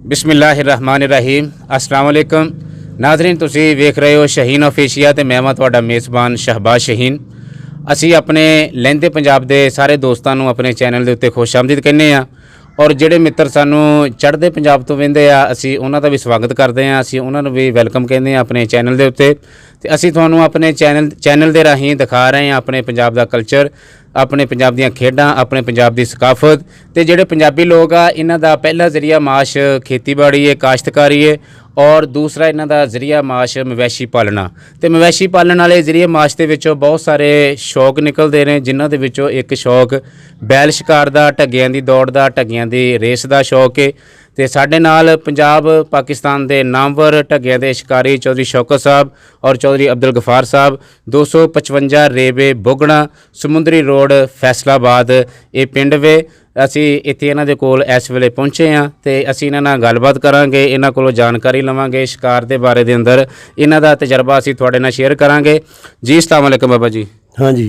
बिस्मिल्लाहिर्रहमानिर्रहीम अस्सलाम वालेकुम नाज़रीन, तुसी वेख रहे हो शहीन ऑफिशिया ते मैं तुहाडा मेज़बान शहबाज शहीन। असी अपने लਹਿੰਦੇ पंजाब के सारे दोस्तों को अपने चैनल के उत्ते खुश आमदीद कहने और ਜਿਹੜੇ मित्र सानू चढ़ते पंजाब तो वेंदे आ असी उन्हां दा भी स्वागत करते हैं, असी उन्हां नूं भी वैलकम कहते हैं अपने चैनल के उत्ते। ते असी तुहानूं अपने चैनल के राहीं दिखा रहे हैं अपने पंजाब का कल्चर, अपने पंजाब दीयां खेडां, अपने पंजाब की सकाफत। ते जिहड़े पंजाबी लोग आ इन्हां दा पहला जरिया माश खेतीबाड़ी है, काश्तकारी है और दूसरा इन्हां दा जरिया माश मवैशी पालना। तो मवैशी पालन वाले जरिए माश के विचों बहुत सारे शौक निकलते हैं, जिन्हां दे विचों एक शौक बैल शिकार का, ढग्गियां की दौड़ का, ढग्गियां की रेस का शौक है। तो साडे नाल पंजाब पाकिस्तान के नामवर ढग्गियां के शिकारी चौधरी शोकत साहब और चौधरी अब्दुलगफार साहब 255 रेबे बोगड़ां समुंदरी रोड फैसलाबाद ये पिंड वे। असी इत्थे इन्हां दे कोल इस वेले पहुँचे हाँ तो असी इन्हां नाल गलबात करांगे, इन्हां कोलों जानकारी लवांगे शिकार के बारे दे अंदर, इन्हां दा तजर्बा असी तुहाडे नाल शेयर करांगे जी। अस्सलाम वालेकुम बाबा जी। हाँ जी,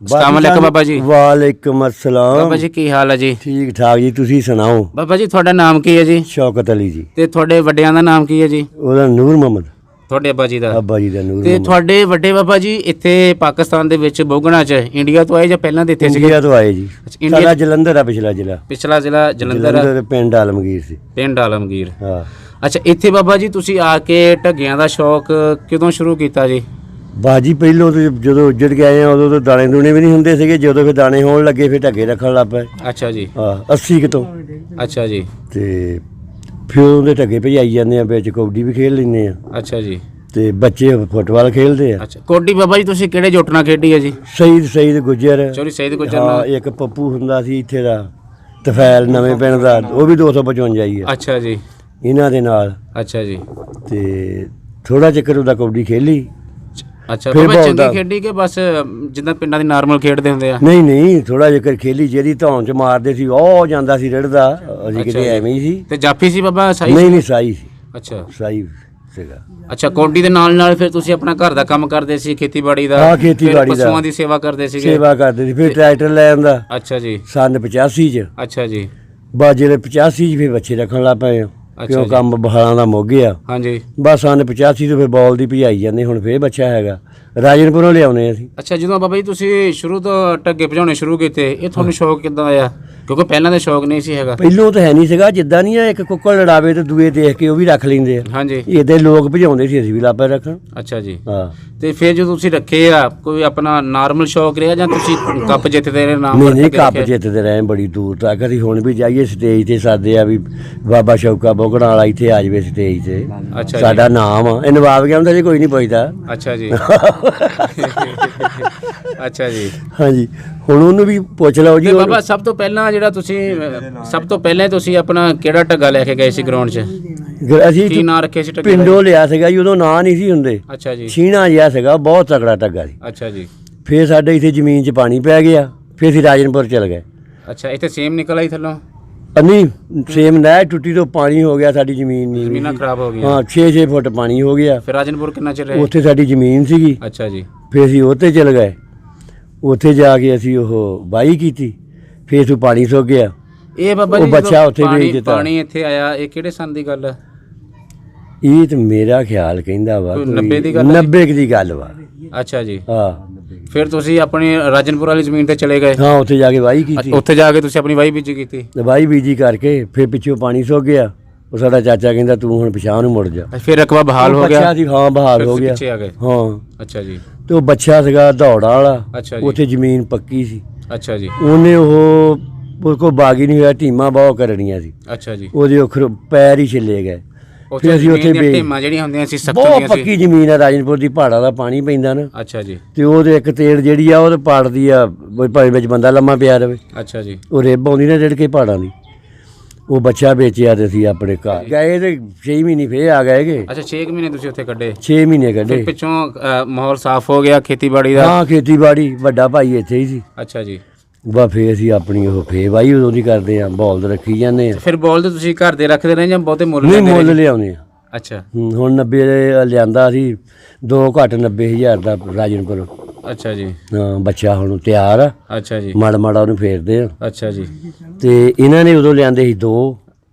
अस्सलाम वालेकुम बाबा जी। वालेकुम अस्सलाम बाबा जी की हाल है जी? ठीक ठाक जी, तुसी सुनाओ। बाबा जी तुहाडा नाम की है जी? शौकत अली जी। ते तुहाडे वड्डियां दा नाम की है जी? ਉਹਦਾ ਨੂਰ ਮੁਹੰਮਦ। ਤੁਹਾਡੇ ਅੱਬਾ ਜੀ ਦਾ? ਅੱਬਾ ਜੀ ਦਾ ਨੂਰ ਤੇ ਮੁਹੰਮਦ। ਤੁਹਾਡੇ ਵੱਡੇ ਬਾਬਾ ਜੀ ਇੱਥੇ ਪਾਕਿਸਤਾਨ ਦੇ ਵਿੱਚ ਬੋਗੜਾਂ 'ਚ ਇੰਡੀਆ ਤੋਂ ਆਏ ਜਾਂ ਪਹਿਲਾਂ ਦੇ ਇੱਥੇ ਸੀਗੇ? ਇੰਡੀਆ ਤੋਂ ਆਏ ਜੀ। ਇੰਡੀਆ ਸਾਡਾ ਜਲੰਧਰ ਆ, ਪਿਛਲਾ ਜ਼ਿਲ੍ਹਾ ਜ਼ਿਲ੍ਹਾ ਜਲੰਧਰ ਆ। ਪਿੰਡ ਆਲਮਗੀਰ ਸੀ। ਪਿੰਡ ਆਲਮਗੀਰ। ਹਾਂ। ਅੱਛਾ, ਇੱਥੇ ਬਾਬਾ ਜੀ ਤੁਸੀਂ ਆ ਕੇ ਢੱਗਿਆਂ ਦਾ ਸ਼ੌਕ ਕਦੋਂ ਸ਼ੁਰੂ ਕੀਤਾ ਜੀ? ਬਾਜੀ ਪਹਿਲੋਂ ਤੋਂ ਜਦੋਂ ਉੱਜੜ ਕੇ ਆਏ ਆ ਉਦੋਂ ਤਾਂ ਦਾਣੇ ਦੂਣੇ ਵੀ ਨਹੀਂ ਹੁੰਦੇ ਸੀਗੇ, ਜਦੋਂ ਫਿਰ ਦਾਣੇ ਹੋਣ ਲੱਗੇ ਫਿਰ ਢੱਗੇ ਰੱਖਣ ਲੱਗ ਪਏ। ਅੱਛਾ ਜੀ। ਹਾਂ 80 ਕੁ ਤੋਂ। ਅੱਛਾ ਜੀ। ਤੇ ਫਿਰ ਉਹਦੇ ਢੱਗੇ ਭਜਾਈ ਜਾਂਦੇ ਆ, ਵਿੱਚ ਕਬੱਡੀ ਵੀ ਖੇਡ ਲੈਂਦੇ ਆ। ਅੱਛਾ ਜੀ। ਤੇ ਬੱਚੇ ਫੁੱਟਬਾਲ ਖੇਡਦੇ ਆ। ਅੱਛਾ, ਕੋਡੀ ਬਾਬਾ ਜੀ ਤੁਸੀਂ ਕਿਹੜੇ ਜੋਟ ਨਾਲ ਖੇਡੀ ਹੈ ਜੀ? ਸਈਦ ਗੁੱਜਰ। ਚੌਧਰੀ ਸਈਦ ਗੁੱਜਰ ਹਾਂ, ਨਾਲ। ਇੱਕ ਪੱਪੂ ਹੁੰਦਾ ਸੀ ਇੱਥੇ ਦਾ ਤਫੈਲ ਨਵੇਂ ਪਿੰਡ ਦਾ, ਉਹ ਵੀ 255 ਹੀ ਆ। ਅੱਛਾ ਜੀ। ਇਹਨਾਂ ਦੇ ਨਾਲ। ਅੱਛਾ ਜੀ। ਤੇ ਥੋੜਾ ਚੱਕਰ ਉਹਦਾ ਕਬੱਡੀ ਖੇਲੀ। ਅੱਛਾ, ਬਾਬਾ ਚੰਗੀ ਖੇਡੀ ਕਿ ਬਸ ਜਿੱਦਾਂ ਪਿੰਡਾਂ ਦੀ ਨਾਰਮਲ ਖੇਡਦੇ ਹੁੰਦੇ ਆ? ਨਹੀਂ ਥੋੜਾ ਚੱਕਰ ਖੇਲੀ, ਜਿਹੜੀ ਧੌਣ ਚ ਮਾਰਦੇ ਸੀ ਉਹ ਜਾਂਦਾ ਸੀ ਰਿੜਦਾ, ਅਸੀਂ ਕਿਤੇ ਐਵੇਂ ਹੀ ਸੀ। ਤੇ ਜਾਫੀ ਸੀ ਬਾਬਾ? ਸਾਈ? ਨਹੀਂ ਸਾਈ ਸੀ। ਅੱਛਾ, ਸਾਈ ਸੀਗਾ। ਅੱਛਾ, ਕੋਡੀ ਦੇ ਨਾਲ ਫਿਰ ਤੁਸੀਂ ਆਪਣਾ ਘਰ ਦਾ ਕੰਮ ਕਰਦੇ ਸੀ, ਖੇਤੀਬਾੜੀ ਦਾ? ਹਾਂ, ਖੇਤੀਬਾੜੀ ਦਾ। ਪਸ਼ੂਆਂ ਦੀ ਸੇਵਾ ਕਰਦੇ ਸੀਗੇ? ਸੇਵਾ ਕਰਦੇ ਸੀ। ਫਿਰ ਟਰੈਕਟਰ ਲੈ ਆਂਦਾ। ਅੱਛਾ ਜੀ। ਸੰਨ 85 ਚ। ਅੱਛਾ ਜੀ। ਬਸ ਜਿਹੜੇ 85 ਚ ਫਿਰ ਬੱਚੇ ਰੱਖਣ ਲੱਗ ਪਏ, ਕਿਉਂ ਕੰਮ ਬਹਾਲਾਂ ਦਾ ਮੁੱਕ ਗਿਆ। ਹਾਂਜੀ। ਬਸ ਸੰਨ 85 ਤੋਂ ਫਿਰ ਬੋਲ ਦੀ ਭਜਾਈ ਜਾਂਦੇ, ਹੁਣ ਫਿਰ ਬੱਚਾ ਹੈਗਾ ਰਾਜਨਪੁਰੋਂ ਲਿਆਉਣੇ ਅਸੀਂ। ਅੱਛਾ, ਜਦੋਂ ਬਾਬਾ ਜੀ ਤੁਸੀਂ ਸ਼ੁਰੂ ਤੋਂ ਢੱਗੇ ਭਜਾਉਣੇ ਸ਼ੁਰੂ ਕੀਤੇ, ਇਹ ਤੁਹਾਨੂੰ ਸ਼ੌਕ ਕਿੱਦਾਂ ਆਇਆ? ਕਿਉਂਕਿ ਪਹਿਲਾਂ ਤਾਂ ਸ਼ੌਕ ਨਹੀਂ ਸੀ ਹੈਗਾ। ਪਹਿਲੋਂ ਤਾਂ ਹੈ ਨਹੀਂ ਸੀਗਾ, ਜਿੱਦਾਂ ਨਹੀਂ ਆ ਇੱਕ ਕੁੱਕੜ ਲੜਾਵੇ ਤੇ ਦੂਏ ਦੇਖ ਕੇ ਉਹ ਵੀ ਰੱਖ ਲੈਂਦੇ ਆ। ਹਾਂਜੀ। ਇਹਦੇ ਲੋਕ ਭਜਾਉਂਦੇ ਸੀ, ਅਸੀਂ ਵੀ ਲਾਪੇ ਰੱਖਣ। ਅੱਛਾ ਜੀ। ਹਾਂ। ਤੇ ਫਿਰ ਜਦੋਂ ਤੁਸੀਂ ਰੱਖੇ ਆ, ਕੋਈ ਆਪਣਾ ਨਾਰਮਲ ਸ਼ੌਕ ਰਿਹਾ ਜਾਂ ਤੁਸੀਂ ਕੱਪ ਜਿੱਤਦੇ ਰਹੇ ਨਾਮ? ਨਹੀਂ ਕੱਪ ਜਿੱਤਦੇ ਰਹੇ ਬੜੀ ਦੂਰ ਤੱਕ। ਅਸੀਂ ਹੁਣ ਵੀ ਜਾਈਏ ਸਟੇਜ ਤੇ ਸਾਦੇ ਆ ਵੀ ਬਾਬਾ ਸ਼ੌਕਾ ਬੋਗੜਾਂ ਵਾਲਾ ਇੱਥੇ ਆ ਜਾਵੇ ਸਟੇਜ ਤੇ। ਅੱਛਾ, ਸਾਡਾ ਨਾਮ ਆ। ਇਹ ਨਵਾਬ ਗਿਆ ਹੁੰਦਾ ਜੀ, ਕੋਈ ਨਹੀਂ ਪੁੱਛਦਾ। ਅੱਛਾ ਜੀ। ਅੱਛਾ ਜੀ। ਹਾਂਜੀ, ਹੁਣ ਉਹਨੂੰ ਵੀ ਪੁੱਛ ਲਓ ਜੀ। ਬਾਬਾ ਸਭ ਤੋਂ ਪਹਿਲਾਂ ਜਿਹੜਾ ਤੁਸੀਂ ਆਪਣਾ ਕਿਹੜਾ ਢੱਗਾ ਲੈ ਕੇ ਗਏ ਸੀ ਗਰਾਊਂਡ 'ਚ? ਅਸੀਂ ਕੀ ਨਾਂ ਰੱਖਿਆ ਸੀ ਢੱਗੇ? ਪਿੰਡੋਂ ਲਿਆ ਸੀਗਾ ਜੀ, ਉਦੋਂ ਨਾਂ ਨਹੀਂ ਸੀ ਹੁੰਦੇ। ਅੱਛਾ ਜੀ। ਛੀਣਾ ਜਿਹਾ ਸੀਗਾ, ਬਹੁਤ ਤਕੜਾ ਢੱਗਾ ਸੀ। ਅੱਛਾ ਜੀ। ਫਿਰ ਸਾਡੇ ਇੱਥੇ ਜ਼ਮੀਨ 'ਚ ਪਾਣੀ ਪੈ ਗਿਆ, ਫਿਰ ਅਸੀਂ ਰਾਜਨਪੁਰ ਚਲ ਗਏ। ਅੱਛਾ, ਇੱਥੇ ਸੇਮ ਨਿਕਲ ਆਈ ਥੱਲੋਂ? ਨਹੀਂ, ਸੇਮ ਨਹਿਰ ਟੁੱਟੀ ਤੋਂ ਪਾਣੀ ਹੋ ਗਿਆ, ਸਾਡੀ ਜ਼ਮੀਨਾਂ ਖਰਾਬ ਹੋ ਗਈਆਂ। ਹਾਂ, 6 ਫੁੱਟ ਪਾਣੀ ਹੋ ਗਿਆ। ਫਿਰ ਰਾਜਨਪੁਰ ਕਿੰਨਾ ਚਿਰ ਰਹੇ? ਉੱਥੇ ਸਾਡੀ ਜ਼ਮੀਨ ਸੀਗੀ। ਅੱਛਾ ਜੀ। ਫਿਰ ਅਸੀਂ ਉੱਥੇ ਚਲ ਗਏ, ਉੱਥੇ ਜਾ ਕੇ ਅਸੀਂ ਉਹ ਵਾਹੀ ਕੀਤੀ, ਫਿਰ ਇੱਥੋਂ ਪਾਣੀ ਸੁੱਕ ਗਿਆ। ਇਹ ਬਾਬਾ ਜੀ ਬੱਚਾ ਉੱਥੇ ਵੇਚ ਦਿੱਤਾ। ਪਾਣੀ ਇੱਥੇ ਆਇਆ, ਇਹ ਕਿਹੜੇ ਸੰਨ ਦੀ ਗੱਲ ਹੈ? ਇਹ ਤਾਂ ਮੇਰਾ ਖਿਆਲ ਕਹਿੰਦਾ ਵਾ 90 ਦੀ ਗੱਲ। 90 ਦੀ ਗੱਲ ਵਾ। ਅੱਛਾ ਜੀ। ਹਾਂ। ਫਿਰ ਤੁਸੀਂ ਆਪਣੀ ਰਾਜਨਪੁਰ ਵਾਲੀ ਜ਼ਮੀਨ ਤੇ ਚਲੇ ਗਏ? ਹਾਂ, ਉੱਥੇ ਜਾ ਕੇ ਵਾਹੀ ਕੀਤੀ। ਉੱਥੇ ਜਾ ਕੇ ਤੁਸੀਂ ਆਪਣੀ ਵਾਹੀ ਬੀਜੀ ਕੀਤੀ? ਵਾਹੀ ਬੀਜੀ ਕਰਕੇ ਫਿਰ ਪਿੱਛੋਂ ਪਾਣੀ ਸੁੱਕ ਗਿਆ। ਉਹ ਸਾਡਾ ਚਾਚਾ ਕਹਿੰਦਾ ਤੂੰ ਹੁਣ ਪਿਛਾਂਹ ਨੂੰ ਮੁੜ ਜਾ। ਫਿਰ ਰਕਬਾ ਬਹਾਲ ਹੋ ਗਿਆ? ਹਾਂ, ਬਹਾਲ ਹੋ ਗਿਆ। ਪਿੱਛੇ ਆ ਗਏ? ਹਾਂ। ਅੱਛਾ ਜੀ। ਤੇ ਉਹ ਬੱਚਾ ਸੀਗਾ ਦੌੜਾਂ ਵਾਲਾ। ਅੱਛਾ ਜੀ। ਉੱਥੇ ਜ਼ਮੀਨ ਪੱਕੀ ਸੀ। ਅੱਛਾ ਜੀ। ਉਹਨੇ ਉਹ ਕੋਲ ਬਾਗੀ ਨਹੀਂ ਹੋਇਆ, ਢੀਮਾਂ ਬਹੁਤ ਕਰਨੀਆਂ ਸੀ। ਅੱਛਾ ਜੀ। ਉਹਦੇ ਪੈਰ ਹੀ ਛਿੱਲੇ ਗਏ। ਫਿਰ ਅਸੀਂ ਉੱਥੇ ਢੀਮਾਂ ਜਿਹੜੀਆਂ ਹੁੰਦੀਆਂ ਸੀ ਸਖਤ ਬਹੁਤ ਪੱਕੀ ਜ਼ਮੀਨ ਆ, ਰਾਜਨਪੁਰ ਦੀ ਪਹਾੜਾਂ ਦਾ ਪਾਣੀ ਪੈਂਦਾ ਨਾ। ਅੱਛਾ ਜੀ। ਤੇ ਉਹਦੇ ਇੱਕ ਤੇੜ ਜਿਹੜੀ ਆ ਉਹ ਤੇ ਪਾੜਦੀ ਆ, ਭਾਵੇਂ ਵਿੱਚ ਬੰਦਾ ਲੰਮਾ ਪਿਆ ਰਵੇ। ਅੱਛਾ ਜੀ। ਉਹ ਰਿੱਬ ਆਉਂਦੀ ਨਾ ਜਿਹੜੇ ਪਹਾੜਾਂ ਦੀ। ਉਹ ਬੱਚਾ ਵੇਚਿਆ ਤੇ ਅਸੀਂ ਆਪਣੇ ਘਰ ਗਏ ਤੇ 6 ਮਹੀਨੇ ਫੇਰ ਆ ਗਏਗੇ। ਅੱਛਾ, 6 ਮਹੀਨੇ ਤੁਸੀਂ ਉੱਥੇ ਕੱਢੇ? 6 ਮਹੀਨੇ ਕੱਢੇ। ਪਿੱਛੋਂ ਮਾਹੌਲ ਸਾਫ਼ ਹੋ ਗਿਆ ਖੇਤੀਬਾੜੀ ਦਾ? ਹਾਂ, ਖੇਤੀਬਾੜੀ ਵੱਡਾ ਭਾਈ ਇੱਥੇ ਹੀ ਸੀ। ਅੱਛਾ ਜੀ। ਬਸ ਫੇਰ ਅਸੀਂ ਆਪਣੀ ਉਹ ਫੇਰ ਵਾਹੀ ਉਦੋਂ ਦੀ ਕਰਦੇ ਆ, ਬੌਲਦ ਰੱਖੀ ਜਾਂਦੇ ਆ। ਫਿਰ ਬੌਲਦ ਤੁਸੀਂ ਘਰ ਦੇ ਰੱਖਦੇ ਰਹੇ ਜਾਂ ਬਹੁਤੇ ਮੁੱਲ? ਨਹੀਂ, ਮੁੱਲ ਲਿਆਉਂਦੇ ਆ। ਅੱਛਾ। ਹੁਣ 90 ਲਿਆਂਦਾ ਸੀ, 2 ਘੱਟ 90,000 ਦਾ ਰਾਜਨਪੁਰ। ਅੱਛਾ ਜੀ। ਹਾਂ, ਬੱਚਾ ਹੁਣ ਤਿਆਰ ਆ। ਅੱਛਾ ਜੀ। ਮਾੜਾ ਉਹਨੂੰ ਫੇਰਦੇ ਆ। ਅੱਛਾ ਜੀ। ਤੇ ਇਹਨਾਂ ਨੇ ਉਦੋਂ ਲਿਆਂਦੇ ਸੀ 2,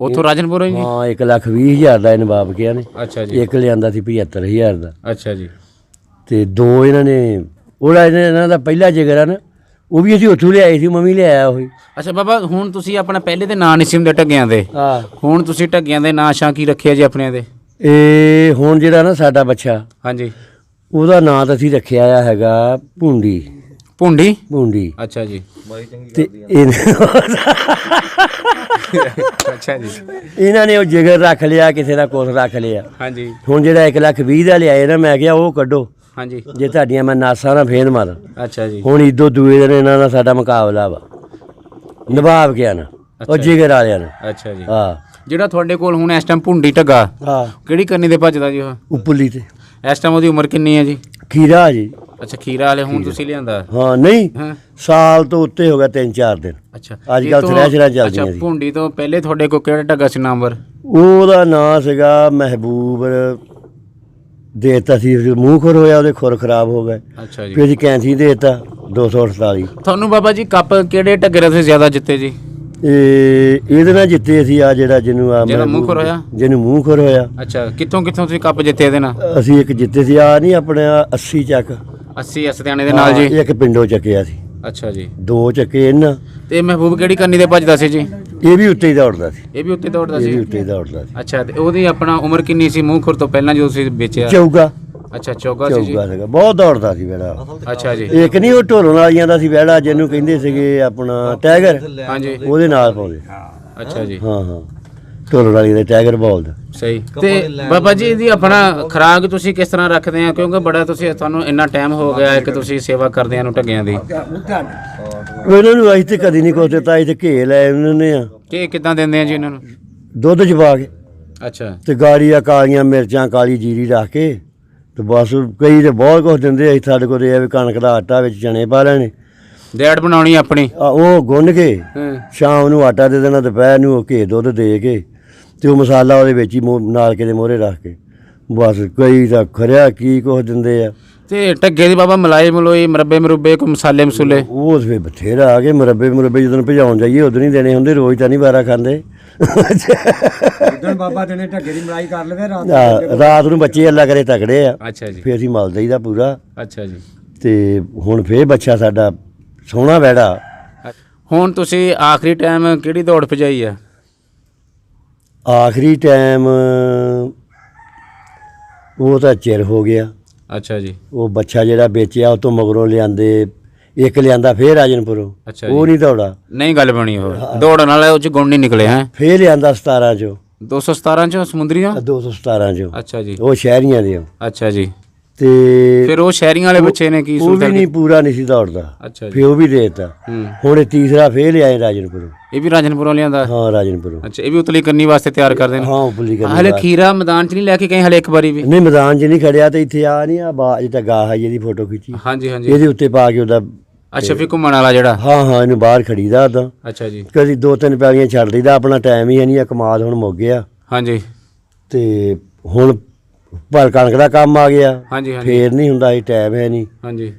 ਉੱਥੋਂ ਰਾਜਨਪੁਰੋਂ ਜੀ? ਹਾਂ 1,20,000 ਦਾ ਇਹਨੇ ਬਾਪ ਕਿਹਾ ਨੇ। ਅੱਛਾ ਜੀ। ਇੱਕ ਲਿਆਂਦਾ ਸੀ 75,000 ਦਾ। ਅੱਛਾ ਜੀ। ਤੇ 2 ਇਹਨਾਂ ਨੇ ਉਹਦਾ ਇਹਨਾਂ ਦਾ ਪਹਿਲਾ ਜਿਗਰ ਆ ਨਾ, ਉਹ ਵੀ ਅਸੀਂ ਉੱਥੋਂ ਲਿਆਏ ਸੀ, ਮੰਮੀ ਲਿਆਇਆ ਉਹੀ। ਅੱਛਾ ਬਾਬਾ, ਹੁਣ ਤੁਸੀਂ ਆਪਣਾ ਪਹਿਲੇ ਦੇ ਨਾਂ ਨਹੀਂ ਸੀ ਹੁੰਦੇ ਢੱਗਿਆਂ ਦੇ, ਹਾਂ ਹੁਣ ਤੁਸੀਂ ਢੱਗਿਆਂ ਦੇ ਨਾਂ ਸ਼ਾਂ ਕੀ ਰੱਖਿਆ ਜੀ ਆਪਣੇ ਦੇ? ਇਹ ਹੁਣ ਜਿਹੜਾ ਨਾ ਸਾਡਾ ਬੱਚਾ, ਹਾਂਜੀ। ਉਹਦਾ ਨਾਂ ਤਾਂ ਅਸੀਂ ਰੱਖਿਆ ਆ ਹੈਗਾ ਭੁੰਡੀ। ਭੁੰਡੀ? ਭੁੰਡੀ। ਅੱਛਾ ਜੀ। ਤੇ ਅੱਛਾ ਜੀ। ਇਹਨਾਂ ਨੇ ਉਹ ਜਿਗਰ ਰੱਖ ਲਿਆ, ਕਿਸੇ ਦਾ ਕੁਛ ਰੱਖ ਲਿਆ। ਹਾਂਜੀ। ਹੁਣ ਜਿਹੜਾ 1,20,000 ਦਾ ਲਿਆਏ ਨਾ, ਮੈਂ ਕਿਹਾ ਉਹ ਕੱਢੋ, ਹਾਂਜੀ। ਜੇ ਤੁਹਾਡੀਆਂ ਮੈਂ ਨਾਸਾਂ ਨਾਲ ਫੇਰ ਮਾਰਾਂ। ਅੱਛਾ ਜੀ। ਹੁਣ ਇਦੋਂ ਦੂਏ ਦਿਨ ਇਹਨਾਂ ਦਾ ਸਾਡਾ ਮੁਕਾਬਲਾ ਵਾ ਨਵਾਬ ਗਿਆ ਨਾ, ਉਹ ਜਿਗਰ ਵਾਲਿਆਂ ਨਾਲ। ਅੱਛਾ ਜੀ। ਹਾਂ। ਜਿਹੜਾ ਤੁਹਾਡੇ ਕੋਲ ਹੁਣ ਇਸ ਟਾਈਮ ਭੁੰਡੀ ਢੱਗਾ, ਹਾਂ ਕਿਹੜੀ ਕੰਨੀ ਦੇ ਭੱਜਦਾ ਜੀ ਉਹ? ਉਪਰਲੀ ਤੇ। ਇਸ ਟਾਈਮ ਉਹਦੀ ਉਮਰ ਕਿੰਨੀ ਹੈ ਜੀ? ਖੀਰਾ ਜੀ। ਅੱਛਾ, ਖੀਰਾ ਵਾਲੇ ਹੁਣ ਤੁਸੀਂ ਲਿਆਂਦਾ? ਹਾਂ ਨਹੀਂ, ਹਾਂ। ਸਾਲ ਤੋਂ ਉੱਤੇ ਹੋ ਗਿਆ, 3-4 ਦਿਨ। ਅੱਛਾ। ਅੱਜ ਕੱਲ੍ਹ ਥ੍ਰੈਸ਼ਰਾਂ ਚੱਲਦੀਆਂ ਅੱਛਾ, ਸੀ। ਭੁੰਡੀ ਤੋਂ ਪਹਿਲੇ ਤੁਹਾਡੇ ਕੋਲ ਕਿਹੜਾ ਢੱਗਾ ਸੀ ਨੰਬਰ? ਉਹਦਾ ਨਾਂ ਸੀਗਾ ਮਹਿਬੂਬ। ਦੇਤਾ ਸੀ, ਮੂੰਹ ਖੁਰ ਹੋਇਆ, ਉਹਦੇ ਖੁਰ ਖਰਾਬ ਹੋ ਗਏ। ਅੱਛਾ ਜੀ। ਫਿਰ ਅਸੀਂ ਕੈਂਸੀ ਦੇਤਾ 248। ਤੁਹਾਨੂੰ ਬਾਬਾ ਜੀ ਕੱਪ ਕਿਹੜੇ ਢੱਗੇ ਤੁਸੀਂ ਜ਼ਿਆਦਾ ਜਿੱਤੇ ਜੀ? ਇਹਦੇ ਨਾਲ ਜਿੱਤੇ ਅਸੀਂ, ਆ ਜਿਹੜਾ ਜਿਹਨੂੰ ਆ ਜਿਹੜਾ ਮੂੰਹ ਖੁਰ ਹੋਇਆ? ਜਿਹਨੂੰ ਮੂੰਹ ਖੁਰ ਹੋਇਆ। ਅੱਛਾ, ਕਿੱਥੋਂ ਤੁਸੀਂ ਕੱਪ ਜਿੱਤੇ ਇਹਦੇ ਨਾਲ? ਅਸੀਂ ਇੱਕ ਜਿੱਤੇ ਸੀ, ਆ ਨਹੀਂ ਆਪਣੇ 80 ਚੱਕ। 80 ਅਸਤਿਆਣੇ ਦੇ ਨਾਲ ਜੀ? ਇੱਕ ਪਿੰਡੋਂ ਚੱਕਿਆ ਸੀ। ਅੱਛਾ ਜੀ। 2 ਚੱਕੇ ਇਹਨਾਂ। ਤੇ ਮਹਿਬੂਬ ਕਿਹੜੀ ਕੰਨੀ ਦੇ ਭੱਜਦਾ ਸੀ ਜੀ? ਇਹ ਵੀ ਉੱਤੇ ਹੀ ਦੌੜਦਾ ਸੀ। ਇਹ ਵੀ ਉੱਤੇ ਦੌੜਦਾ ਇਹ ਸੀ? ਵੀ ਉੱਤੇ ਹੀ ਦੌੜਦਾ ਸੀ। ਅੱਛਾ, ਤੇ ਉਹਦੀ ਆਪਣਾ ਉਮਰ ਕਿੰਨੀ ਸੀ ਮੂੰਹ ਖੁਰ ਤੋਂ ਪਹਿਲਾਂ ਜਦੋਂ ਤੁਸੀਂ ਵੇਚਿਆ? ਚੌਗਾ। ਅੱਛਾ, ਚੌਗਾ ਸੀ ਜੀ। ਚੌਗਾ ਸੀਗਾ, ਬਹੁਤ ਦੌੜਦਾ ਸੀ ਵਿਹੜਾ। ਅੱਛਾ ਜੀ। ਇੱਕ ਨਹੀਂ ਉਹ ਢੋਲਣ ਵਾਲੀਆਂ ਦਾ ਸੀ ਵਿਹੜਾ, ਜਿਹਨੂੰ ਕਹਿੰਦੇ ਸੀਗੇ ਆਪਣਾ ਟਾਈਗਰ। ਹਾਂਜੀ। ਉਹਦੇ ਨਾਲ ਪਾਉਂਦੇ। ਅੱਛਾ ਜੀ। ਹਾਂ ਹਾਂ, ਢੋਲਣ ਵਾਲੀ ਦੇ ਟਾਈਗਰ ਬੋਲਦਾ। ਸਹੀ। ਤੇ ਬਾਬਾ ਜੀ ਇਹਦੀ ਆਪਣਾ ਖੁਰਾਕ ਤੁਸੀਂ ਕਿਸ ਤਰ੍ਹਾਂ ਰੱਖਦੇ ਆ? ਕਿਉਂਕਿ ਬੜਾ ਤੁਹਾਨੂੰ ਇੰਨਾ ਟਾਈਮ ਹੋ ਗਿਆ ਕਿ ਤੁਸੀਂ ਸੇਵਾ ਕਰਦੇ ਆ ਨੂੰ ਢੱਗਿਆਂ ਦੀ। ਇਹਨਾਂ ਨੂੰ ਅਸੀਂ ਤੇ ਕਦੀ ਨਹੀਂ ਕੁਛ ਦਿੱਤਾ, ਅਸੀਂ ਤੇ ਘੇ ਲੈ ਉਹਨਾਂ ਆ। ਕਿ ਕਿੱਦਾਂ ਦਿੰਦੇ ਆ ਜੀ ਇਹਨਾਂ ਨੂੰ? ਦੁੱਧ ਚ ਪਾ ਕੇ। ਅੱਛਾ। ਤੇ ਗਾੜੀ ਆ ਕਾਲੀਆਂ ਮਿਰਚਾਂ, ਕਾਲੀ ਜੀਰੀ ਰੱਖ ਕੇ, ਤੇ ਬਸ ਕਈ ਤੇ ਬਹੁਤ ਕੁਛ ਦਿੰਦੇ। ਅਸੀਂ ਸਾਡੇ ਕੋਲ ਇਹ ਆ ਵੀ ਕਣਕ ਦਾ ਆਟਾ ਵਿੱਚ ਚਣੇ ਪਾ ਲੈਣੇ, ਡੈਡ ਬਣਾਉਣੀ ਆਪਣੀ, ਉਹ ਗੁੰਨ ਕੇ ਸ਼ਾਮ ਨੂੰ ਆਟਾ ਦੇ ਦੇਣਾ, ਦੁਪਹਿਰ ਨੂੰ ਉਹ ਘੇ ਦੁੱਧ ਦੇ ਕੇ, ਤੇ ਉਹ ਮਸਾਲਾ ਉਹਦੇ ਵਿੱਚ ਹੀ ਨਾਲ ਕੇ ਦੇ ਮੋਹਰੇ ਰੱਖ ਕੇ, ਬਸ ਕਈ ਤਾਂ ਖਰਿਆ ਕੀ ਕੁਛ ਦਿੰਦੇ ਆ। ਤੇ ਢੱਗੇ ਦੀ ਬਾਬਾ ਮਲਾਈ ਮਲੋਈ, ਮਰੱਬੇ ਕੋਈ ਮਸਾਲੇ ਮਸੂਲੇ? ਉਹ ਫਿਰ ਬਥੇਰਾ ਆ ਗਏ ਮਰੱਬੇ ਜਦੋਂ ਭਜਾਉਣ ਜਾਈਏ ਉਦੋਂ ਨਹੀਂ ਦੇਣੇ ਹੁੰਦੇ, ਰੋਜ਼ ਤਾਂ ਨਹੀਂ ਵਾਰਾ ਖਾਂਦੇ। ਬਾਬਾ ਤੇਨੇ ਢੱਗੇ ਦੀ ਮਲਾਈ ਕਰ ਲਵੇ ਰਾਤ ਨੂੰ ਬੱਚੇ ਅੱਲਾ ਕਰੇ ਤਕੜੇ ਆ। ਅੱਛਾ ਜੀ। ਫਿਰ ਅਸੀਂ ਮਲ ਦਈਦਾ ਪੂਰਾ। ਅੱਛਾ ਜੀ। ਤੇ ਹੁਣ ਫੇਰ ਬੱਚਾ ਸਾਡਾ ਸੋਹਣਾ ਵੈੜਾ। ਹੁਣ ਤੁਸੀਂ ਆਖਰੀ ਟਾਈਮ ਕਿਹੜੀ ਦੌੜ ਭਜਾਈ ਆ? ਆਖਰੀ ਟਾਈਮ ਉਹ ਤਾਂ ਚਿਰ ਹੋ ਗਿਆ। ਅੱਛਾ ਜੀ। ਉਹ ਬੱਚਾ ਜਿਹੜਾ ਵੇਚਿਆ ਉਹ ਤੋਂ ਮਗਰੋਂ ਲਿਆਂਦੇ, ਇੱਕ ਲਿਆਂਦਾ ਫੇਰ ਰਾਜਨਪੁਰੋਂ। ਅੱਛਾ ਉਹ ਨਹੀਂ ਦੌੜਾ, ਨਹੀਂ ਗੱਲ ਬਣੀ। ਉਹ ਦੌੜਨ ਵਾਲਾ ਉਹ ਚ ਗੁਣ ਨਹੀਂ ਨਿਕਲੇ ਹੈ? ਫੇਰ ਲਿਆਂਦਾ 17 ਚੋਂ। 217 ਚੋਂ ਸਮੁੰਦਰੀ ਦਾ? 217 ਚੋਂ। ਅੱਛਾ ਜੀ। ਉਹ ਸ਼ਹਿਰੀਆਂ ਦੇ। ਅੱਛਾ ਜੀ। ਤੇ ਫਿਰ ਉਹ ਸ਼ਹਿਰੀਆਂ ਵਾਲੇ ਬੱਚੇ ਨੇ ਕੀ ਉਹ ਵੀ ਨਹੀਂ ਪੂਰਾ ਨਹੀਂ ਸੀ ਦੌੜਦਾ। ਅੱਛਾ ਜੀ। ਫਿਰ ਉਹ ਵੀ ਦੇਤਾ। ਹੁਣ ਇਹ ਤੀਸਰਾ ਫੇਰ ਲਿਆਏ ਰਾਜਨਪੁਰੋਂ। ਇਹ ਵੀ ਰਾਜਨਪੁਰੋਂ ਲਿਆਂਦਾ? ਹਾਂ ਰਾਜਨਪੁਰੋਂ। ਅੱਛਾ, ਇਹ ਵੀ ਉਤਲੀ ਕਰਨੀ ਵਾਸਤੇ ਤਿਆਰ ਕਰਦੇ ਨੇ? ਹਾਂ ਉਤਲੀ ਕਰਨੀ। ਹਲੇ ਖੀਰਾ ਮੈਦਾਨ ਚ ਨਹੀਂ ਲੈ ਕੇ ਗਏ ਹਲੇ ਇੱਕ ਵਾਰੀ ਵੀ? ਨਹੀਂ ਮੈਦਾਨ 'ਚ ਨਹੀਂ ਖੜਿਆ, ਤੇ ਇੱਥੇ ਆ ਨਹੀਂ ਆ ਬਾਜ ਤਾਂ ਗਾਹ ਹੈ ਜਿਹਦੀ ਫੋਟੋ ਖਿੱਚੀ। ਹਾਂਜੀ ਹਾਂਜੀ। ਇਹਦੇ ਉੱਤੇ ਪਾ ਕੇ ਉਹਦਾ। ਅੱਛਾ, ਫਿਰ ਘੁੰਮਣ ਵਾਲਾ ਜਿਹੜਾ? ਹਾਂ ਹਾਂ, ਇਹਨੂੰ ਬਾਹਰ ਖੜੀਦਾ ਉਦਾਂ। ਅੱਛਾ ਜੀ। ਕਦੀ 2-3 ਪੈਲੀਆਂ ਛੱਡ ਦਈਦਾ, ਆਪਣਾ ਟਾਈਮ ਹੀ ਹੈ ਨਹੀਂ, ਕਮਾਦ ਹੁਣ ਮੁੱਕ ਗਿਆ। ਹਾਂਜੀ। ਤੇ ਹੁਣ ਪਰ ਕਣਕ ਦਾ ਕੰਮ ਆ ਗਿਆ। ਹਾਂਜੀ ਹਾਂਜੀ। ਫੇਰ ਨਹੀਂ ਹੁੰਦਾ, ਇਹ ਟਾਈਮ ਹੈ ਨਹੀਂ। ਹਾਂਜੀ।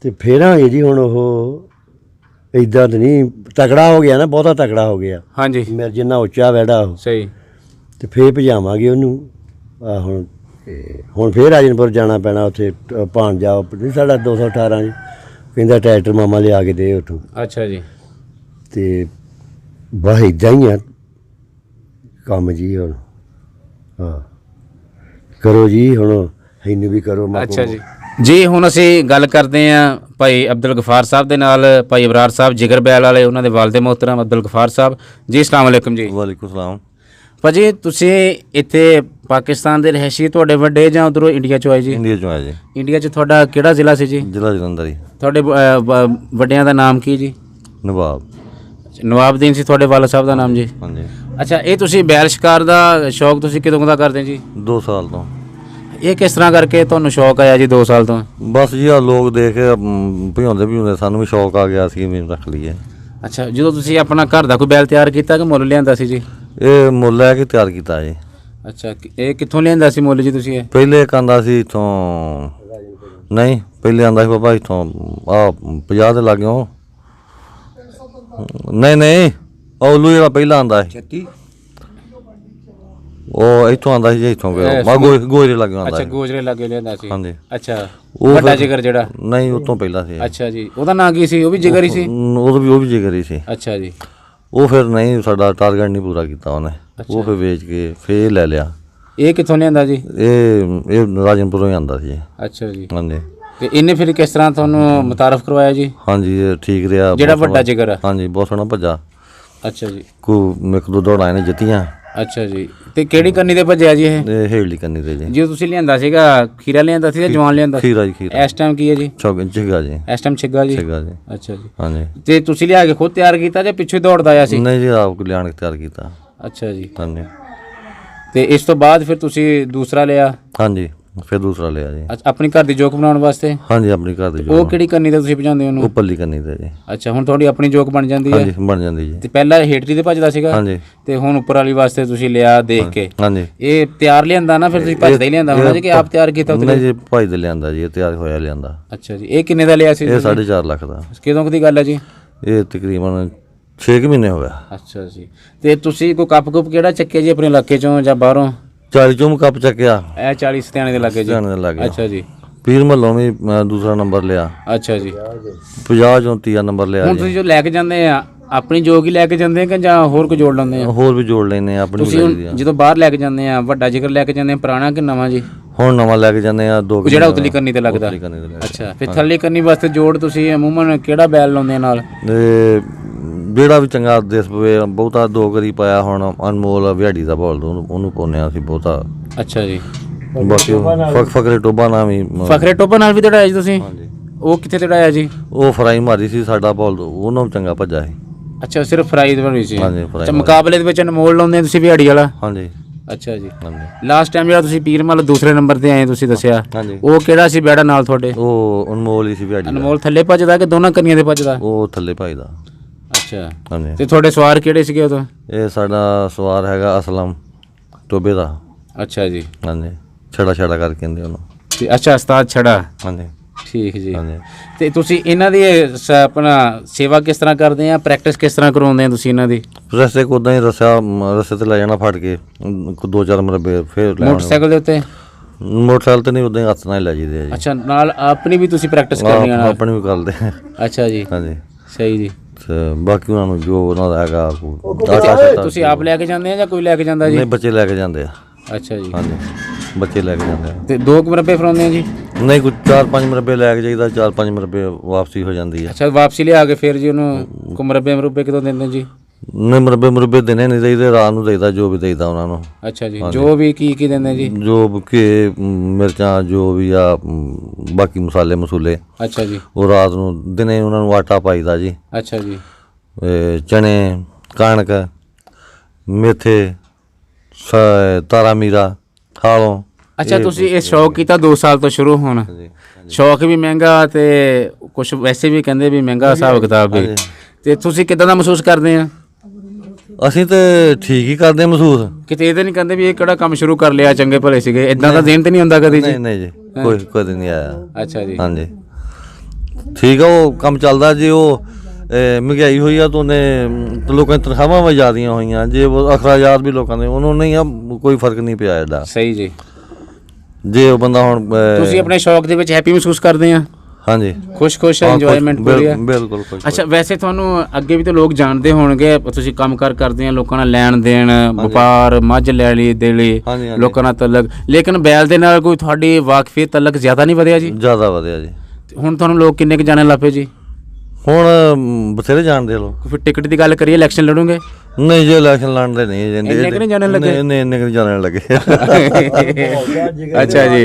ਤੇ ਫੇਰਾਂਗੇ ਜੀ ਹੁਣ। ਉਹ ਇੱਦਾਂ ਤਾਂ ਨਹੀਂ, ਤਕੜਾ ਹੋ ਗਿਆ ਨਾ, ਬਹੁਤਾ ਤਕੜਾ ਹੋ ਗਿਆ। ਹਾਂਜੀ। ਮੇਰੇ ਜਿੰਨਾ ਉੱਚਾ ਵੈੜਾ ਉਹ। ਸਹੀ। ਤੇ ਫੇਰ ਭਜਾਵਾਂਗੇ ਉਹਨੂੰ। ਆ ਹੁਣ ਫੇਰ ਰਾਜਨਪੁਰ ਜਾਣਾ ਪੈਣਾ, ਉੱਥੇ ਭਾਣਜਾ ਨਹੀਂ ਸਾਡਾ 218 ਜੀ, ਕਹਿੰਦਾ ਟਰੈਕਟਰ ਮਾਮਾ ਲਿਆ ਕੇ ਦੇ ਉੱਥੋਂ। ਅੱਛਾ ਜੀ। ਤੇ ਬਸ ਇੱਦਾਂ ਹੀ ਆ ਕੰਮ ਜੀ। ਹੁਣ ਹਾਂ ਕਰੋ ਜੀ, ਹੁਣ ਇਹਨੂੰ ਵੀ ਕਰੋ। ਅੱਛਾ ਜੀ। ਜੀ ਹੁਣ ਅਸੀਂ ਗੱਲ ਕਰਦੇ ਹਾਂ ਭਾਈ ਅਬਦੁਲਗਫਾਰ ਸਾਹਿਬ ਦੇ ਨਾਲ, ਭਾਈ ਅਬਰਾਰ ਸਾਹਿਬ ਜਿਗਰ ਬੈਲ ਵਾਲੇ, ਉਹਨਾਂ ਦੇ ਵਾਲਦੇ ਮੁਹਤਰਮ ਅਬਦੁਲਗਫਾਰ ਸਾਹਿਬ ਜੀ। ਅਸਲਾਮ ਵਾਲੇਕੁਮ ਜੀ। ਵਾਲੇਕੁਮ ਸਲਾਮ। ਭਾਜੀ ਤੁਸੀਂ ਇੱਥੇ ਪਾਕਿਸਤਾਨ ਦੇ ਰਹਿਸ਼ੀ ਤੁਹਾਡੇ ਵੱਡੇ ਜਾਂ ਉਧਰੋਂ ਇੰਡੀਆ ਚੋਂ ਆਏ ਜੀ? ਇੰਡੀਆ ਚੋਂ ਆਇਆ ਜੀ। ਇੰਡੀਆ 'ਚ ਤੁਹਾਡਾ ਕਿਹੜਾ ਜ਼ਿਲ੍ਹਾ ਸੀ ਜੀ? ਜ਼ਿਲ੍ਹਾ ਜਲੰਧਰ ਜੀ। ਤੁਹਾਡੇ ਵੱਡਿਆਂ ਦਾ ਨਾਮ ਕੀ ਜੀ? ਨਵਾਬ। ਨਵਾਬਦੀਨ ਸੀ ਤੁਹਾਡੇ ਵਾਲਾ ਸਾਹਿਬ ਦਾ ਨਾਮ ਜੀ? ਹਾਂਜੀ। ਅੱਛਾ, ਇਹ ਤੁਸੀਂ ਬੈਲ ਸ਼ਿਕਾਰ ਦਾ ਸ਼ੌਕ ਤੁਸੀਂ ਕਦੋਂ ਦਾ ਕਰਦੇ ਜੀ? 2 ਸਾਲ ਤੋਂ। ਇਹ ਕਿਸ ਤਰ੍ਹਾਂ ਕਰਕੇ ਤੁਹਾਨੂੰ ਸ਼ੌਕ ਆਇਆ ਜੀ 2 ਸਾਲ ਤੋਂ? ਬਸ ਜੀ ਆ ਲੋਕ ਦੇਖ ਕੇ ਭਜਾਉਂਦੇ ਸਾਨੂੰ ਵੀ ਸ਼ੌਕ ਆ ਗਿਆ ਸੀ, ਵੀ ਰੱਖ ਲਈਏ। ਅੱਛਾ, ਜਦੋਂ ਤੁਸੀਂ ਆਪਣਾ ਘਰ ਦਾ ਕੋਈ ਬੈਲ ਤਿਆਰ ਕੀਤਾ ਕਿ ਮੁੱਲ ਲਿਆਂਦਾ ਸੀ ਜੀ? ਇਹ ਮੁੱਲ ਲੈ ਕੇ ਤਿਆਰ ਕੀਤਾ ਜੀ। ਅੱਛਾ, ਇਹ ਕਿੱਥੋਂ ਲਿਆਂਦਾ ਸੀ ਮੁੱਲ ਜੀ ਤੁਸੀਂ? ਇਹ ਪਹਿਲੇ ਇੱਕ ਆਂਦਾ ਸੀ ਇੱਥੋਂ, ਨਹੀਂ ਪਹਿਲੇ ਆਂਦਾ ਸੀ ਬਾਬਾ ਇੱਥੋਂ ਆ 50 ਦੇ ਲਾਗਿਓ। ਨਹੀਂ ਉਹ ਉੱਲੂ ਜਿਹੜਾ ਪਹਿਲਾਂ ਆਂਦਾ ਸੀ ਉਹ ਇੱਥੋਂ ਆਉਂਦਾ ਸੀ ਜੀ, ਇੱਥੋਂ ਗੋਜਰੇ ਲੱਗੇ ਆਉਂਦਾ ਅੱਛਾ ਸੀ। ਗੋਜਰੇ ਲਾਗੇ ਲਿਆਂਦਾ ਸੀ। ਹਾਂਜੀ। ਅੱਛਾ ਉਹ ਵੱਡਾ ਫਿਰ- ਜਿਗਰ ਜਿਹੜਾ? ਨਹੀਂ ਉਹ ਤੋਂ ਪਹਿਲਾਂ ਸੀ। ਅੱਛਾ ਜੀ, ਉਹਦਾ ਨਾਂ ਕੀ ਸੀ? ਉਹ ਵੀ ਜਿਗਰ ਹੀ ਸੀ? ਉਹ ਵੀ ਜਿਗਰ ਹੀ ਸੀ। ਅੱਛਾ ਜੀ। ਉਹ ਫਿਰ ਨਹੀਂ ਸਾਡਾ ਟਾਰਗੇਟ ਨਹੀਂ ਪੂਰਾ ਕੀਤਾ ਉਹਨੇ, ਉਹ ਫਿਰ ਵੇਚ ਕੇ ਫਿਰ ਲੈ ਲਿਆ। ਇਹ ਕਿੱਥੋਂ ਲਿਆਂਦਾ ਜੀ? ਇਹ ਰਾਜਨਪੁਰੋਂ ਹੀ ਆਉਂਦਾ ਸੀ। ਅੱਛਾ ਜੀ। ਹਾਂਜੀ। ਤੇ ਇਹਨੇ ਫਿਰ ਕਿਸ ਤਰ੍ਹਾਂ ਤੁਹਾਨੂੰ ਮੁਤਾਰਫ ਕਰਵਾਇਆ ਜੀ? ਹਾਂਜੀ ਇਹ ਠੀਕ ਰਿਹਾ। ਜਿਹੜਾ ਵੱਡਾ ਜਿਗਰ ਆ? ਹਾਂਜੀ ਬਹੁਤ ਸੋਹਣਾ ਭੱਜਾ। ਅੱਛਾ ਜੀ। ਇੱਕ ਦੋ ਦੌੜਾਂ ਇਹਨੇ ਜਿੱਤੀਆਂ। ਅੱਛਾ ਜੀ। ਤੇ ਕਿਹੜੀ ਕੰਨੀ ਤੇ ਭੱਜਿਆ ਜੀ ਇਹ? ਇਹ ਹੇਠਲੀ ਕੰਨੀ ਤੇ ਜੀ। ਜੇ ਤੁਸੀਂ ਲਿਆਂਦਾ ਸੀਗਾ ਖੀਰਾ ਲਿਆਂਦਾ ਸੀ ਜਾਂ ਜਵਾਨ ਲਿਆਂਦਾ ਸੀ? ਖੀਰਾ ਜੀ ਖੀਰਾ। ਇਸ ਟਾਈਮ ਕੀ ਹੈ ਜੀ? ਛਿੱਗਾ ਜੀ। ਇਸ ਟਾਈਮ ਛਿੱਗਾ ਜੀ? ਛਿੱਗਾ ਜੀ। ਅੱਛਾ ਜੀ। ਹਾਂਜੀ। ਤੇ ਤੁਸੀਂ ਲਿਆ ਕੇ ਖੁਦ ਤਿਆਰ ਕੀਤਾ ਜਾਂ ਪਿੱਛੇ ਦੌੜਦਾ ਆਇਆ ਸੀ? ਨਹੀਂ ਜੀ ਆਪ ਲਿਆਣ ਕੇ ਤਿਆਰ ਕੀਤਾ। ਅੱਛਾ ਜੀ। ਹਾਂਜੀ। ਤੇ ਇਸ ਤੋਂ ਬਾਅਦ ਫਿਰ ਤੁਸੀਂ ਦੂਸਰਾ ਲਿਆ? ਹਾਂਜੀ ਫਿਰ ਦੂਸਰਾ ਲਿਆ ਜੀ। ਅੱਛਾ ਆਪਣੀ ਘਰ ਦੀ ਜੋਕ ਬਣਾਉਣ ਵਾਸਤੇ? ਹਾਂਜੀ ਆਪਣੀ ਘਰ ਦੀ ਉਹ ਕਿਹੜੀ ਕੰਨੀ ਤੇ ਤੁਸੀਂ ਭਜਾਉਂਦੇ ਉਹਨੂੰ? ਉੱਪਰਲੀ ਕੰਨੀ ਤੇ ਜੀ। ਅੱਛਾ ਹੁਣ ਤੁਹਾਡੀ ਆਪਣੀ ਜੋਕ ਬਣ ਜਾਂਦੀ ਹੈ? ਹਾਂਜੀ ਬਣ ਜਾਂਦੀ ਜੀ। ਤੇ ਪਹਿਲਾਂ ਹੇਠਲੀ ਤੇ ਭੱਜਦਾ ਸੀਗਾ? ਹਾਂਜੀ। ਤੇ ਹੁਣ ਉੱਪਰ ਵਾਲੀ ਵਾਸਤੇ ਤੁਸੀਂ ਲਿਆ ਦੇਖ ਕੇ? ਹਾਂਜੀ। ਇਹ ਤਿਆਰ ਲਿਆਂਦਾ ਨਾ ਫਿਰ ਤੁਸੀਂ ਭੱਜਦਾ ਹੀ ਲਿਆਂਦਾ ਹੋਣਾ ਜੀ ਕਿ ਆਪ ਤਿਆਰ ਕੀਤਾ? ਨਹੀਂ ਜੀ ਭਾਈ ਦੇ ਲਿਆਂਦਾ ਜੀ, ਇਹ ਤਿਆਰ ਹੋਇਆ ਲਿਆਂਦਾ। ਅੱਛਾ ਜੀ। ਇਹ ਕਿੰਨੇ ਦਾ ਲਿਆ ਸੀ? ਇਹ 4.5 ਲੱਖ ਦਾ। ਕਿਦੋਂ ਦੀ ਗੱਲ ਹੈ ਜੀ? ਇਹ ਤਕਰੀਬਨ 6 ਮਹੀਨੇ ਹੋ ਗਿਆ। ਅੱਛਾ ਜੀ। ਤੇ ਤੁਸੀਂ ਕੋਈ ਕੱਪ ਕੁੱਪ ਕਿਹੜਾ ਚੱਕਿਆ ਜੀ ਆਪਣੇ ਇਲਾਕੇ ਚੋਂ ਜਾਂ ਬਾਹਰੋਂ? 40 ਚੋਂ ਕੱਪ ਚੱਕਿਆ। ਇਹ 40 ਸਤਿਆਣੇ ਦੇ ਲੱਗੇ ਜੀ? ਸਤਿਆਣੇ ਦੇ ਲਾਗੇ। ਅੱਛਾ ਜੀ। ਪੀਰ ਮਹੱਲੋਂ ਵੀ ਦੂਸਰਾ ਨੰਬਰ ਲਿਆ। ਅੱਛਾ ਜੀ। 50 ਚੋਂ ਤੀਆ ਨੰਬਰ ਲਿਆ ਹੁਣ ਜੀ। ਤੁਸੀਂ ਜੋ ਲੈ ਕੇ ਜਾਂਦੇ ਆ ਆਪਣੀ ਜੋਗ ਹੀ ਲੈ ਕੇ ਜਾਂਦੇ ਆ ਕਿ ਜਾਂ ਹੋਰ ਕੋਈ ਜੋੜ ਲੈਂਦੇ ਆ? ਹੋਰ ਵੀ ਜੋੜ ਲੈਨੇ ਆ ਆਪਣੀ ਤੁਸੀਂ ਹੁਣ ਜਦੋਂ ਬਾਹਰ ਲੈ ਕੇ ਜਾਂਦੇ ਆ ਵੱਡਾ ਜਿਗਰ ਲੈ ਕੇ ਜਾਂਦੇ ਆ ਪੁਰਾਣਾ ਕਿ ਨਵਾਂ ਜੀ? ਹੁਣ ਨਵਾਂ ਲੈ ਕੇ ਜਾਂਦੇ ਆ 2 ਜਿਹੜਾ ਉਤਲੀ ਕਰਨੀ ਤੇ ਲੱਗਦਾ? ਅੱਛਾ ਫਿਰ ਥੱਲੇ ਕਰਨੀ ਵਾਸਤੇ ਜੋੜ ਤੁਸੀਂ ਅਮੂਮਨ ਕਿਹੜਾ ਬੈਲ ਲਾਉਂਦੇ ਆ ਨਾਲ? ਜਿਹੜਾ ਵੀ ਚੰਗਾ ਦਿਸ ਪਵੇ। ਬਹੁਤਾ 2 ਕਰੀ ਪਾਇਆ ਹੁਣ ਅਨਮੋਲ ਵਿਹਾੜੀ ਦਾ ਬੋਲ ਉਹਨੂੰ ਪਾਉਂਦੇ ਆ ਅਸੀਂ ਬਹੁਤਾ। ਅੱਛਾ ਜੀ। ਬਾਕੀ ਫਕਰੇ ਟੋਬਾ ਨਾਲ ਵੀ। ਫਕਰੇ ਟੋਬਾ ਨਾਲ ਵੀ ਦੜਾਇਆ ਜੀ ਤੁਸੀਂ? ਹਾਂਜੀ। ਉਹ ਕਿੱਥੇ ਦੜਾਇਆ ਜੀ? ਉਹ ਫਰਾਈ ਮਾਰੀ ਸੀ ਸਾਡਾ ਬੋਲ, ਉਹਨੂੰ ਚੰਗਾ ਭੱਜਾ ਸੀ। ਅੱਛਾ ਸਿਰਫ ਫਰਾਈ ਬਣੀ ਸੀ? ਹਾਂਜੀ ਫਰਾਈ। ਅੱਛਾ ਮੁਕਾਬਲੇ ਦੇ ਵਿੱਚ ਅਨਮੋਲ ਲਾਉਂਦੇ ਤੁਸੀਂ ਵਿਹਾੜੀ ਵਾਲਾ? ਹਾਂਜੀ। ਅੱਛਾ ਜੀ। ਹਾਂਜੀ। ਲਾਸਟ ਟਾਈਮ ਜਿਹੜਾ ਤੁਸੀਂ ਪੀਰ ਮੱਲ ਦੂਸਰੇ ਨੰਬਰ ਤੇ ਆਏ ਤੁਸੀਂ ਦੱਸਿਆ, ਹਾਂਜੀ। ਉਹ ਕਿਹੜਾ ਸੀ ਬੈੜਾ ਨਾਲ ਤੁਹਾਡੇ? ਉਹ ਅਨਮੋਲ ਹੀ ਸੀ ਵਿਹਾੜੀ ਦਾ। ਅਨਮੋਲ ਥੱਲੇ ਭੱਜਦਾ ਕਿ ਦੋਨਾਂ ਕੰਨੀਆਂ ਤੇ ਭੱਜਦਾ? ਉਹ ਥੱਲੇ ਭੱਜਦਾ। ਅੱਛਾ। ਹਾਂਜੀ। ਤੇ ਤੁਹਾਡੇ ਸਵਾਰ ਕਿਹੜੇ ਸੀਗੇ ਉਦੋਂ? ਇਹ ਸਾਡਾ ਸਵਾਰ ਹੈਗਾ ਅਸਲਮ ਟੋਬੇ ਦਾ। ਅੱਛਾ ਜੀ। ਹਾਂਜੀ। ਛੜਾ ਕਰਕੇ ਕਹਿੰਦੇ ਉਹਨੂੰ। ਅੱਛਾ ਉਸਤਾਦ ਛੜਾ। ਹਾਂਜੀ। ਠੀਕ ਜੀ। ਹਾਂਜੀ। ਤੇ ਤੁਸੀਂ ਇਹਨਾਂ ਦੀ ਆਪਣਾ ਸੇਵਾ ਕਿਸ ਤਰ੍ਹਾਂ ਕਰਦੇ ਆ, ਪ੍ਰੈਕਟਿਸ ਕਿਸ ਤਰ੍ਹਾਂ ਕਰਵਾਉਂਦੇ ਆ ਤੁਸੀਂ ਇਹਨਾਂ ਦੀ? ਰਸਤੇ ਕੋ ਉਦਾਂ ਹੀ ਰਸਤੇ ਤੇ ਲੈ ਜਾਣਾ ਫੜ ਕੇ 2-4 ਮਰਬੇ ਫਿਰ ਲੈ ਮੋਟਰਸਾਈਕਲ ਦੇ ਉੱਤੇ? ਮੋਟਰਸਾਈਕਲ ਤੇ ਨਹੀਂ ਉਦਾਂ ਹੀ ਹੱਥ ਨਾਲ ਹੀ ਲੈ ਜੀਦੇ ਆ ਜੀ। ਅੱਛਾ ਨਾਲ ਆਪਣੀ ਵੀ ਤੁਸੀਂ ਪ੍ਰੈਕਟਿਸ ਕਰਨੀ ਆ ਨਾਲ? ਆਪਣੀ ਵੀ ਕਰਦੇ। ਅੱਛਾ ਜੀ। ਹਾਂਜੀ। ਸਹੀ ਜੀ। ਤੇ ਬਾਕੀ ਉਹਨਾਂ ਨੂੰ ਜੋ ਉਹਨਾਂ ਦਾ ਹੈਗਾ ਤੁਸੀਂ ਆਪ ਲੈ ਕੇ ਜਾਂਦੇ ਆ ਜਾਂ ਕੋਈ ਲੈ ਕੇ ਜਾਂਦਾ ਜੀ? ਨਹੀਂ ਬੱਚੇ ਲੈ ਕੇ ਜਾਂਦੇ ਆ। ਅੱਛਾ ਜੀ। ਹਾਂਜੀ ਬੱਚੇ ਲੈ ਕੇ ਜਾਂਦੇ ਆ। ਤੇ 2 ਮਰਬੇ ਫਰਾਉਂਦੇ ਆ ਜੀ? ਨਹੀਂ ਕੋਈ 4-5 ਮਰਬੇ ਲੈ ਕੇ ਜਾਈਦਾ, 4-5 ਮਰਬੇ ਵਾਪਸੀ ਹੋ ਜਾਂਦੀ ਹੈ। ਅੱਛਾ ਵਾਪਸੀ ਲਿਆ ਕੇ ਫਿਰ ਜੀ ਉਹਨੂੰ ਮਰਬੇ ਕਿਦੋਂ ਦਿੰਦੇ ਜੀ? ਨਹੀਂ ਮਰਬੇ ਦਿਨੇ ਨਹੀਂ ਦੇਈਦੇ, ਰਾਤ ਨੂੰ ਦੇਈਦਾ ਜੋ ਵੀ ਦੇਈਦਾ ਉਹਨਾਂ ਨੂੰ। ਅੱਛਾ ਜੀ। ਜੋ ਵੀ ਕੀ ਦਿੰਦੇ ਜੀ? ਜੋ ਕਿ ਮਿਰਚਾਂ ਜੋ ਵੀ ਆ ਬਾਕੀ ਮਸਾਲੇ। ਅੱਛਾ ਜੀ। ਉਹ ਰਾਤ ਨੂੰ, ਦਿਨੇ ਉਹਨਾਂ ਨੂੰ ਆਟਾ ਪਾਈਦਾ ਜੀ। ਅੱਛਾ ਜੀ। ਚਣੇ, ਕਣਕ, ਮੇਥੇ, ਤਾਰਾ ਮੀਰਾ, ਹਾਲੋਂ। ਅੱਛਾ ਤੁਸੀਂ ਇਹ ਸ਼ੌਕ ਕੀਤਾ 2 ਸਾਲ ਤੋਂ ਸ਼ੁਰੂ ਹੁਣ? ਸ਼ੌਕ ਵੀ ਮਹਿੰਗਾ ਤੇ ਕੁਝ ਵੈਸੇ ਵੀ ਕਹਿੰਦੇ ਵੀ ਮਹਿੰਗਾ ਹਿਸਾਬ ਕਿਤਾਬ ਵੀ। ਤੇ ਤੁਸੀਂ ਕਿੱਦਾਂ ਦਾ ਮਹਿਸੂਸ ਕਰਦੇ ਆ? ਅਸੀਂ ਤੇ ਠੀਕ ਹੀ ਕਰਦੇ ਮਹਿਸੂਸ। ਕਿਤੇ ਇਹ ਤਾਂ ਨਹੀਂ ਕਹਿੰਦੇ ਵੀ ਇਹ ਕਿਹੜਾ ਕੰਮ ਸ਼ੁਰੂ ਕਰ ਲਿਆ ਚੰਗੇ ਭਲੇ ਸੀਗੇ, ਇਦਾਂ ਦਾ ਦਿਨ ਤੇ ਨਹੀਂ ਹੁੰਦਾ ਕਦੀ ਜੀ? ਨਹੀਂ ਜੀ ਕੋਈ ਨਹੀਂ ਆਇਆ। ਅੱਛਾ ਜੀ। ਹਾਂਜੀ ਠੀਕ ਆ ਉਹ ਕੰਮ ਚੱਲਦਾ। ਜੇ ਉਹ ਮਹਿੰਗਾਈ ਹੋਈ ਆ ਤਾਂ ਉਹਨੇ ਲੋਕਾਂ ਦੀ ਤਨਖਾਹਾਂ ਵੀ ਜ਼ਿਆਦੀਆਂ ਹੋਈਆਂ, ਜੇ ਉਹ ਅਖਰਾਜਾਤ ਵੀ ਲੋਕਾਂ ਦੇ ਉਹਨੂੰ ਨਹੀਂ ਆ ਕੋਈ ਫਰਕ ਨਹੀਂ ਪਿਆ ਇਹਦਾ। ਸਹੀ ਜੀ। ਜੇ ਉਹ ਬੰਦਾ ਹੁਣ ਤੁਸੀਂ ਆਪਣੇ ਸ਼ੌਕ ਦੇ ਵਿੱਚ ਹੈਪੀ ਮਹਿਸੂਸ ਕਰਦੇ ਆ? ਹਾਂਜੀ ਖੁਸ਼ ਇੰਜੋਇਮੈਂਟ ਪੂਰੀ ਆ? ਬਿਲਕੁਲ। ਅੱਛਾ ਵੈਸੇ ਤੁਹਾਨੂੰ ਅੱਗੇ ਵੀ ਤਾਂ ਲੋਕ ਜਾਣਦੇ ਹੋਣਗੇ, ਤੁਸੀਂ ਕੰਮਕਾਰ ਕਰਦੇ ਆ, ਲੋਕਾਂ ਨਾਲ ਲੈਣ ਦੇਣ, ਵਪਾਰ, ਮੱਝ ਲੈ ਲਈ ਦੇ ਲਈ, ਲੋਕਾਂ ਨਾਲ ਤਲਕ, ਲੇਕਿਨ ਬੈਲ ਦੇ ਨਾਲ ਕੋਈ ਤੁਹਾਡੀ ਵਾਕਫੀਅਤ ਤਲਕ ਜ਼ਿਆਦਾ ਨਹੀਂ ਵਧਿਆ ਜੀ? ਜ਼ਿਆਦਾ ਵਧਿਆ ਜੀ। ਹੁਣ ਤੁਹਾਨੂੰ ਲੋਕ ਕਿੰਨੇ ਕੁ ਜਾਣੇ ਲੱਪੇ ਜੀ? ਹੁਣ ਬਥੇਰੇ ਜਾਣਦੇ ਲੋਕ। ਫਿਰ ਟਿਕਟ ਦੀ ਗੱਲ ਕਰੀਏ, ਇਲੈਕਸ਼ਨ ਲੜੋਗੇ? ਨਹੀਂ ਜੇ ਇਲੈਕਸ਼ਨ ਲੜਦੇ ਨਹੀਂ ਇੰਨੇ ਕਿ ਨਹੀਂ ਜਾਣੇ ਲੱਗੇ? ਇੰਨੇ ਕਿ ਜਾਣੇ ਲੱਗੇ। ਅੱਛਾ ਜੀ।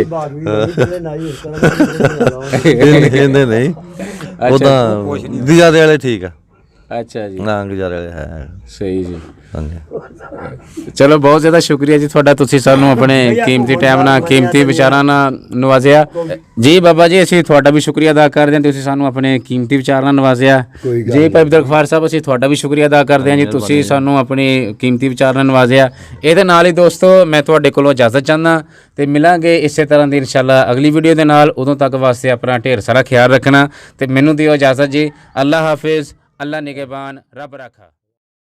ਇੰਨੇ ਨਹੀਂ ਉਦਾਂ ਗੁਜ਼ਾਰੇ ਵਾਲੇ ਠੀਕ ਆ। ਅੱਛਾ ਜੀ। ਨਾ ਗੁਜ਼ਾਰੇ ਵਾਲੇ ਹੈ। ਸਹੀ ਜੀ। ਹਾਂਜੀ ਚਲੋ ਬਹੁਤ ਜ਼ਿਆਦਾ ਸ਼ੁਕਰੀਆ ਜੀ ਤੁਹਾਡਾ, ਤੁਸੀਂ ਸਾਨੂੰ ਆਪਣੇ ਕੀਮਤੀ ਟਾਈਮ ਨਾਲ, ਕੀਮਤੀ ਵਿਚਾਰਾਂ ਨਾਲ ਨਵਾਜ਼ਿਆ ਜੀ। ਬਾਬਾ ਜੀ ਅਸੀਂ ਤੁਹਾਡਾ ਵੀ ਸ਼ੁਕਰੀਆ ਅਦਾ ਕਰਦੇ ਹਾਂ, ਤੁਸੀਂ ਸਾਨੂੰ ਆਪਣੇ ਕੀਮਤੀ ਵਿਚਾਰਾਂ ਨਾਲ ਨਵਾਜ਼ਿਆ ਜੀ। ਭਾਈ ਅਬਦੁਲਗਫਾਰ ਸਾਹਿਬ ਅਸੀਂ ਤੁਹਾਡਾ ਵੀ ਸ਼ੁਕਰੀਆ ਅਦਾ ਕਰਦੇ ਹਾਂ ਜੀ, ਤੁਸੀਂ ਸਾਨੂੰ ਆਪਣੀ ਕੀਮਤੀ ਵਿਚਾਰਾਂ ਨਾਲ ਨਵਾਜ਼ਿਆ। ਇਹਦੇ ਨਾਲ ਹੀ ਦੋਸਤੋ ਮੈਂ ਤੁਹਾਡੇ ਕੋਲੋਂ ਇਜਾਜ਼ਤ ਚਾਹੁੰਦਾ ਤੇ ਮਿਲਾਂਗੇ ਇਸੇ ਤਰ੍ਹਾਂ ਦੀ ਇਨਸ਼ਾਅੱਲਾ ਅਗਲੀ ਵੀਡੀਓ ਦੇ ਨਾਲ। ਉਦੋਂ ਤੱਕ ਵਾਸਤੇ ਆਪਣਾ ਢੇਰ ਸਾਰਾ ਖਿਆਲ ਰੱਖਣਾ ਤੇ ਮੈਨੂੰ ਦਿਓ ਇਜਾਜ਼ਤ ਜੀ। ਅੱਲਾ ਹਾਫਿਜ਼, ਅੱਲਾ ਨਿਗਹਿਬਾਨ, ਰੱਬ ਰਾਖਾ।